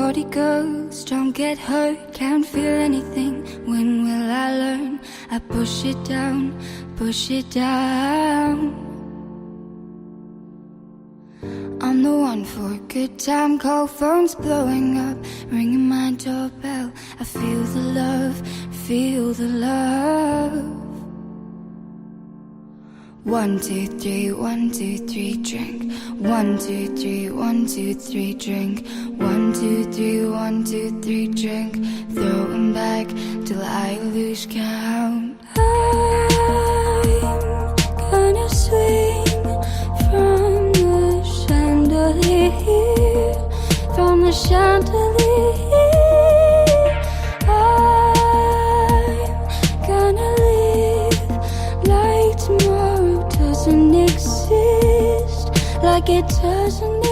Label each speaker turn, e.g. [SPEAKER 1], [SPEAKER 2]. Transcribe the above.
[SPEAKER 1] naughty girls don't get hurt, can't feel anything. When will I learn? I push it down, push it down. I'm the one for a good time, call phones blowing up, ringing my doorbell. I feel the love, feel the love. 1, 2, 3, 1, 2, 3, drink. 1, 2, 3, 1, 2, 3, drink. 1, 2, 3, 1, 2, 3, drink. Throw 'em back till I lose count. I'm gonna swing from the chandelier, from the chandelier. I'm gonna live like tomorrow doesn't exist, like it doesn't